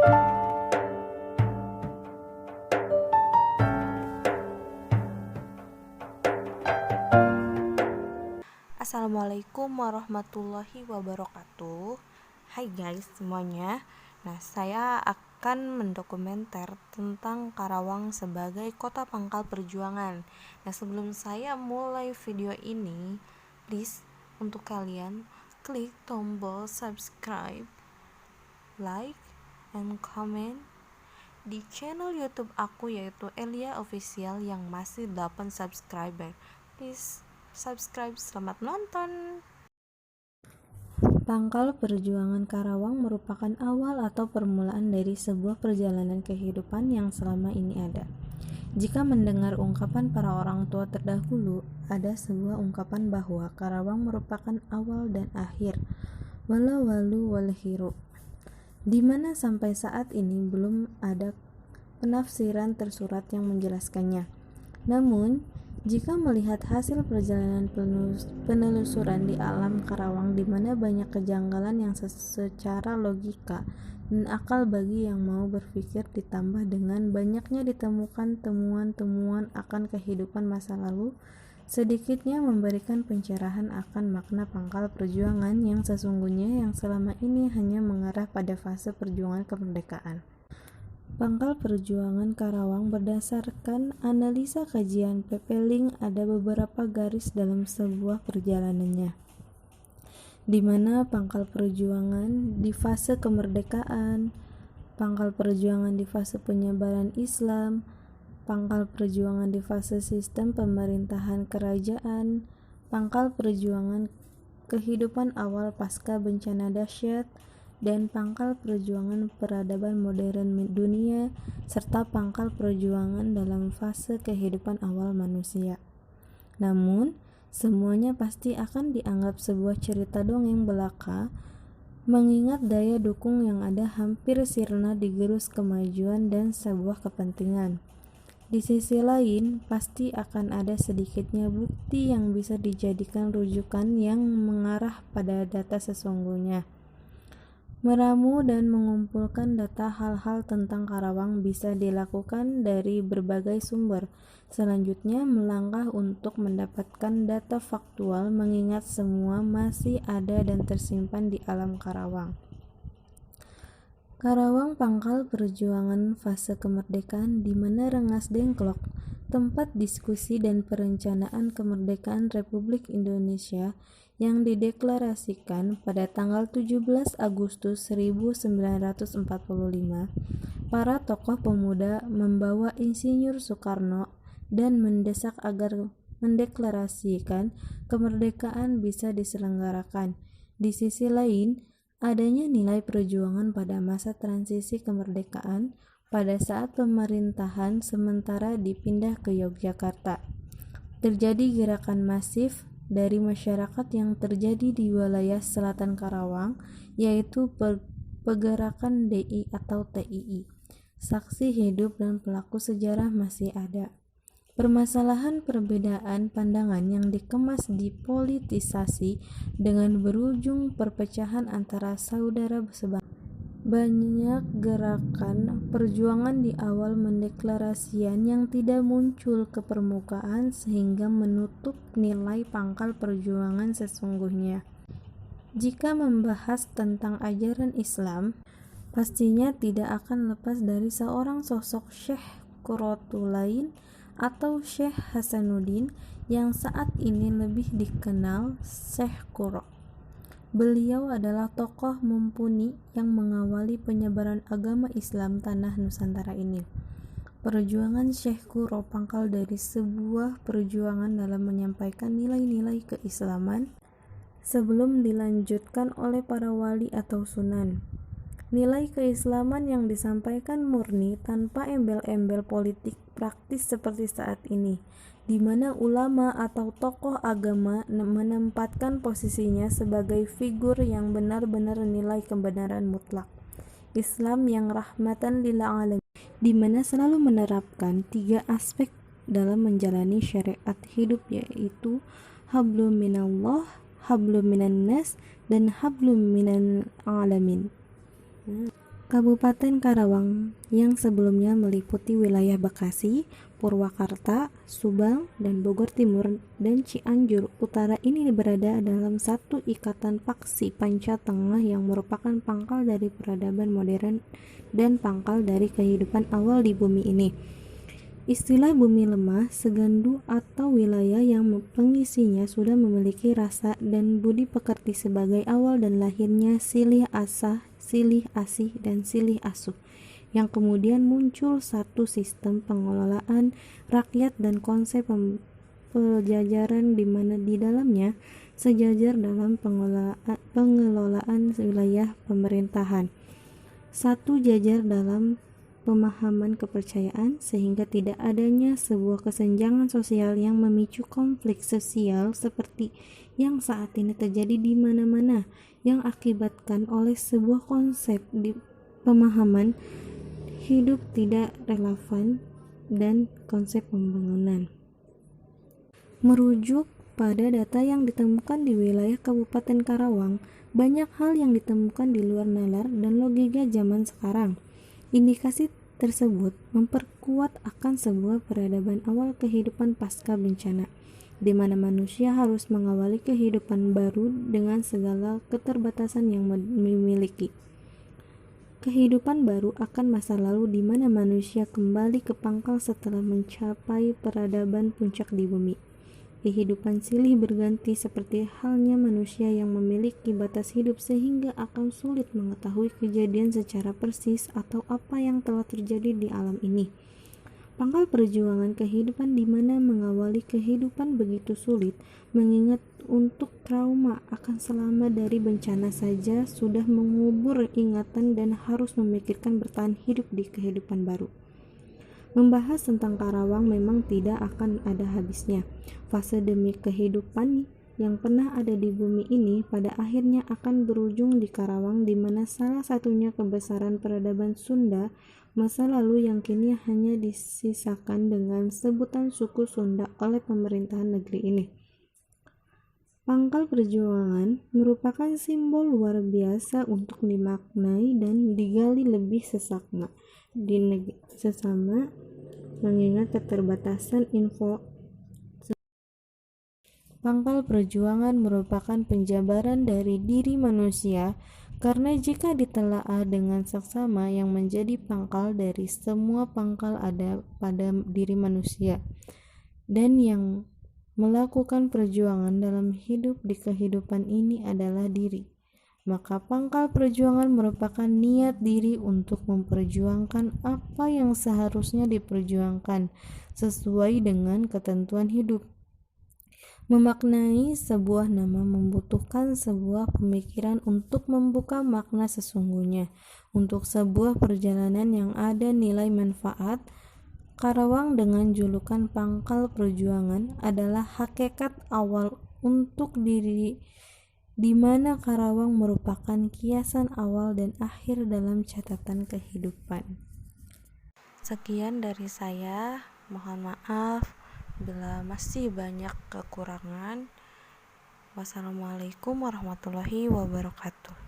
Assalamualaikum warahmatullahi wabarakatuh. Hai guys semuanya. Nah, saya akan mendokumenter tentang Karawang sebagai kota pangkal perjuangan. Nah, sebelum saya mulai video ini, please untuk kalian klik tombol subscribe, like, and comment di channel YouTube aku yaitu Elia Official yang masih 8 subscriber. Please subscribe. Selamat nonton. Pangkal perjuangan Karawang merupakan awal atau permulaan dari sebuah perjalanan kehidupan yang selama ini ada. Jika mendengar ungkapan para orang tua terdahulu, ada sebuah ungkapan bahwa Karawang merupakan awal dan akhir, wala walu wal hiru, di mana sampai saat ini belum ada penafsiran tersurat yang menjelaskannya. Namun, jika melihat hasil perjalanan penelusuran di alam Karawang di mana banyak kejanggalan yang secara logika dan akal bagi yang mau berpikir ditambah dengan banyaknya ditemukan temuan-temuan akan kehidupan masa lalu, sedikitnya memberikan pencerahan akan makna pangkal perjuangan yang sesungguhnya yang selama ini hanya mengarah pada fase perjuangan kemerdekaan. Pangkal perjuangan Karawang berdasarkan analisa kajian Pepeling ada beberapa garis dalam sebuah perjalanannya, di mana pangkal perjuangan di fase kemerdekaan, pangkal perjuangan di fase penyebaran Islam, pangkal perjuangan di fase sistem pemerintahan kerajaan, pangkal perjuangan kehidupan awal pasca bencana dahsyat, dan pangkal perjuangan peradaban modern dunia, serta pangkal perjuangan dalam fase kehidupan awal manusia. Namun, semuanya pasti akan dianggap sebuah cerita dongeng belaka, mengingat daya dukung yang ada hampir sirna digerus kemajuan dan sebuah kepentingan. Di sisi lain, pasti akan ada sedikitnya bukti yang bisa dijadikan rujukan yang mengarah pada data sesungguhnya. Meramu dan mengumpulkan data hal-hal tentang Karawang bisa dilakukan dari berbagai sumber. Selanjutnya, melangkah untuk mendapatkan data faktual mengingat semua masih ada dan tersimpan di alam Karawang. Karawang pangkal perjuangan fase kemerdekaan di mana Rengas Dengklok, tempat diskusi dan perencanaan kemerdekaan Republik Indonesia yang dideklarasikan pada tanggal 17 Agustus 1945. Para tokoh pemuda membawa Insinyur Soekarno dan mendesak agar mendeklarasikan kemerdekaan bisa diselenggarakan. Di sisi lain, adanya nilai perjuangan pada masa transisi kemerdekaan pada saat pemerintahan sementara dipindah ke Yogyakarta. Terjadi gerakan masif dari masyarakat yang terjadi di wilayah selatan Karawang, yaitu Pergerakan DI atau TII. Saksi hidup dan pelaku sejarah masih ada. Permasalahan perbedaan pandangan yang dikemas dipolitisasi dengan berujung perpecahan antara saudara sebangsa. Banyak gerakan perjuangan di awal mendeklarasian yang tidak muncul ke permukaan sehingga menutup nilai pangkal perjuangan sesungguhnya. Jika membahas tentang ajaran Islam, pastinya tidak akan lepas dari seorang sosok Syekh Qurratulain atau Syekh Hasanuddin yang saat ini lebih dikenal Syekh Qurra. Beliau adalah tokoh mumpuni yang mengawali penyebaran agama Islam tanah Nusantara ini. Perjuangan Syekh Qurra pangkal dari sebuah perjuangan dalam menyampaikan nilai-nilai keislaman sebelum dilanjutkan oleh para wali atau sunan. Nilai keislaman yang disampaikan murni tanpa embel-embel politik praktis seperti saat ini, di mana ulama atau tokoh agama menempatkan posisinya sebagai figur yang benar-benar nilai kebenaran mutlak. Islam yang rahmatan lil alamin, di mana selalu menerapkan 3 aspek dalam menjalani syariat hidup, yaitu hablum minallah, hablum minan nas, dan hablum minan alamin. Kabupaten Karawang yang sebelumnya meliputi wilayah Bekasi, Purwakarta, Subang, dan Bogor Timur dan Cianjur Utara ini berada dalam satu ikatan paksi panca tengah yang merupakan pangkal dari peradaban modern dan pangkal dari kehidupan awal di bumi ini. Istilah bumi lemah, segandu atau wilayah yang pengisinya sudah memiliki rasa dan budi pekerti sebagai awal dan lahirnya silih asah, silih asih, dan silih asuh, yang kemudian muncul satu sistem pengelolaan rakyat dan konsep penjajaran di mana di dalamnya sejajar dalam pengelolaan wilayah pemerintahan, satu jajar dalam pemahaman kepercayaan, sehingga tidak adanya sebuah kesenjangan sosial yang memicu konflik sosial seperti yang saat ini terjadi di mana-mana, yang akibatkan oleh sebuah konsep di pemahaman hidup tidak relevan dan konsep pembangunan. Merujuk pada data yang ditemukan di wilayah Kabupaten Karawang, banyak hal yang ditemukan di luar nalar dan logika zaman sekarang. Indikasi tersebut memperkuat akan sebuah peradaban awal kehidupan pasca bencana, di mana manusia harus mengawali kehidupan baru dengan segala keterbatasan yang dimiliki. Kehidupan baru akan masa lalu di mana manusia kembali ke pangkal setelah mencapai peradaban puncak di bumi. Kehidupan silih berganti seperti halnya manusia yang memiliki batas hidup sehingga akan sulit mengetahui kejadian secara persis atau apa yang telah terjadi di alam ini. Pangkal perjuangan kehidupan di mana mengawali kehidupan begitu sulit, mengingat untuk trauma akan selamat dari bencana saja sudah mengubur ingatan dan harus memikirkan bertahan hidup di kehidupan baru. Membahas tentang Karawang memang tidak akan ada habisnya. Fase demi kehidupan yang pernah ada di bumi ini pada akhirnya akan berujung di Karawang, di mana salah satunya kebesaran peradaban Sunda masa lalu yang kini hanya disisakan dengan sebutan suku Sunda oleh pemerintahan negeri ini. Pangkal perjuangan merupakan simbol luar biasa untuk dimaknai dan digali lebih sesama mengingat keterbatasan info. Pangkal perjuangan merupakan penjabaran dari diri manusia, karena jika ditelaah dengan seksama yang menjadi pangkal dari semua pangkal ada pada diri manusia, dan yang melakukan perjuangan dalam hidup di kehidupan ini adalah diri, maka pangkal perjuangan merupakan niat diri untuk memperjuangkan apa yang seharusnya diperjuangkan sesuai dengan ketentuan hidup. Memaknai sebuah nama membutuhkan sebuah pemikiran untuk membuka makna sesungguhnya. Untuk sebuah perjalanan yang ada nilai manfaat, Karawang dengan julukan Pangkal Perjuangan adalah hakikat awal untuk diri, di mana Karawang merupakan kiasan awal dan akhir dalam catatan kehidupan. Sekian dari saya, mohon maaf bila masih banyak kekurangan. Wassalamualaikum warahmatullahi wabarakatuh.